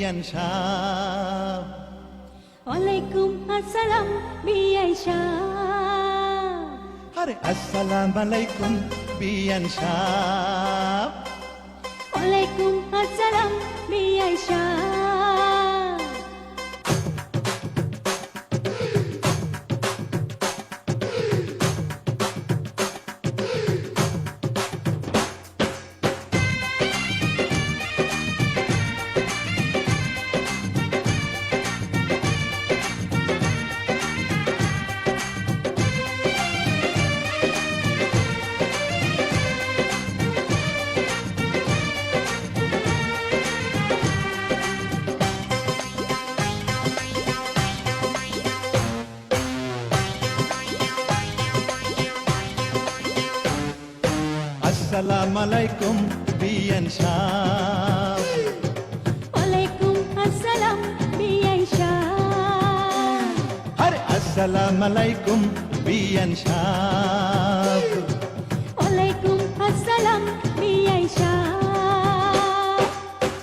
সাহেব। ওয়ালাইকুম আসসালাম বিআই সাহেব। আরে আসসালাম আলাইকুম বিয়ান সাহেব। ওয়ালাইকুম আসসালাম বিআই সাহেব। আসসালাম আলাইকুম বিয়ান সাহেব। ওয়ালাইকুম আসসালাম বিআই সাহেব। আরে আসসালাম আলাইকুম বিয়ান সাহেব। ওয়ালাইকুম আসসালাম বিআই সাহেব।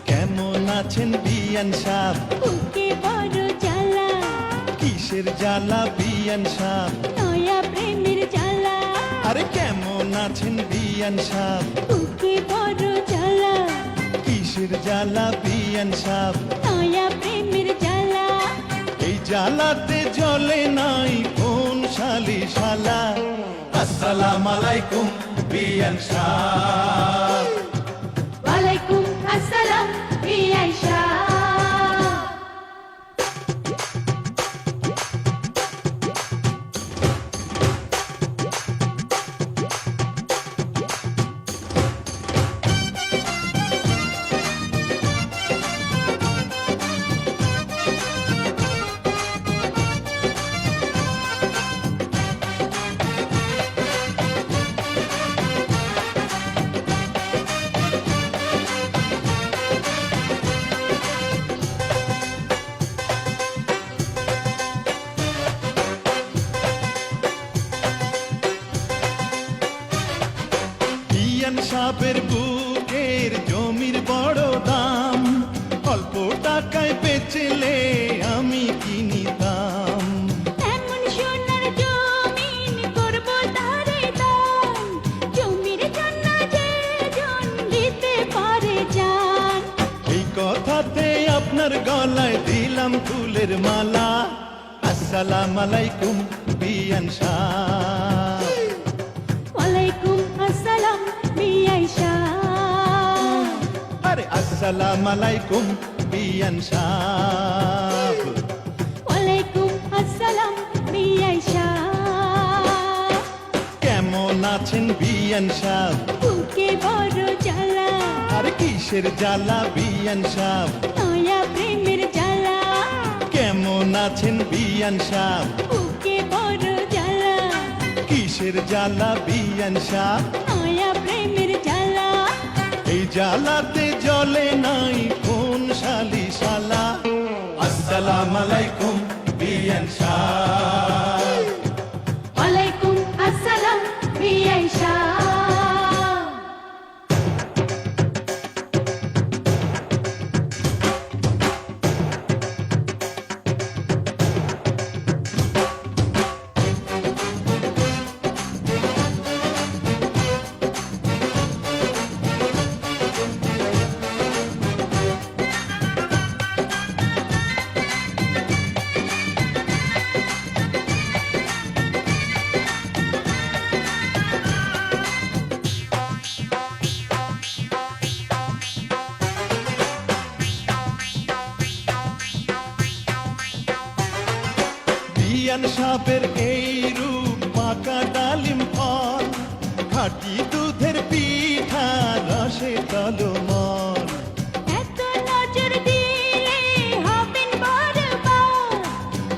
কেমন আছেন বিয়ান সাহেব? বুকে বড় জ্বালা, কিসের জ্বালা বিয়ান সাহেব? নয়া প্রেমের জ্বালা। আরে কেমন আছেন বিয়ান সাহেব? বুকে বড় জ্বালা, কিসের জ্বালা বিয়ান সাহেব? নয়া প্রেমের জ্বালা। এই জ্বালাতে জ্বলে নাই কোন শালি শালা। আসসালাম আলাইকুম বিয়ান সাহেব। ওয়ালাইকুম আসসালাম বিআই সাহেব। বিয়ান সাহেবের বুকের জমির বড় দাম, অল্প টাকায় বেচলে আমি কিনিতাম। এমন সোনার জমিন করব তারে দান, জমির জন্য যে জন দিতে পারে জান। এই কথাতে আপনার গলায় দিলাম ফুলের মালা। আসসালাম আলাইকুম বিয়ান সাহেব। ওয়ালাইকুম আসসালাম বিআই সাহেব। আরে আসসালাম আলাইকুম বিয়ান সাহেব। ওয়ালাইকুম আসসালাম বিআই সাহেব। কেমন আছেন বিয়ান সাহেব? বুকে বড় জ্বালা, আরে কিসের জ্বালা বিয়ান সাহেব? নয়া প্রেমের জ্বালা। কেমন আছেন বিয়ান সাহেব? বুকে বড় জ্বালা, কিসের জ্বালা বিয়ান সাহেব? নয়া প্রেমের জ্বালা। এই জ্বালাতে জ্বলে নাই কোন শালি শালা। আসসালাম আলাইকুম বিয়ান সাহেব। ওয়ালাইকুম আসসালাম বিআই সাহেব। বিয়ান সাহেবের এই রূপ পাকা ডালিম ফল, খাঁটি দুধের পিঠা রসে তলমল। এত নজর দিলে হবেন বরবাদ,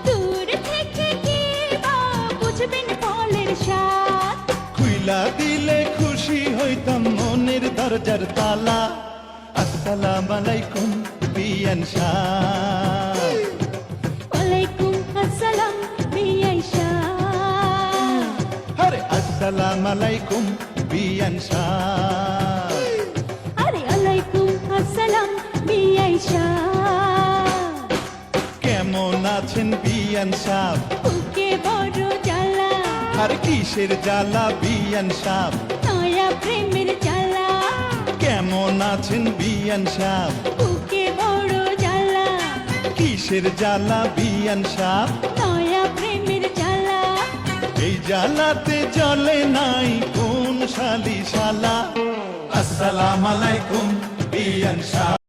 দূর থেকে কি বা বুঝবেন ফলের স্বাদ। খুইলা দিলে খুশি হইতাম মনের দরজার তালা। আসসালাম আলাইকুম বিয়ান সাহেব। ওয়ালাইকুম আসসালাম বিআই সাহেব। আরে আসসালাম আলাইকুম বিয়ান সাহেব। আরে ওয়ালাইকুম আসসালাম বিআই সাহেব। বিয়ান সাহ বুকে বড় জ্বালা আর কিসের জ্বালা বিয়ান সাহ নয়া প্রেমের জ্বালা কেমন আছেন বিয়ান সাহ বুকে বড় জ্বালা কিসের জ্বালা বিয়ান সাহ নয়া প্রেমের জ্বালা এই জ্বালাতে জ্বলে নাই কোন শালি শালা আসসালামু আলাইকুম বিয়ান সাহ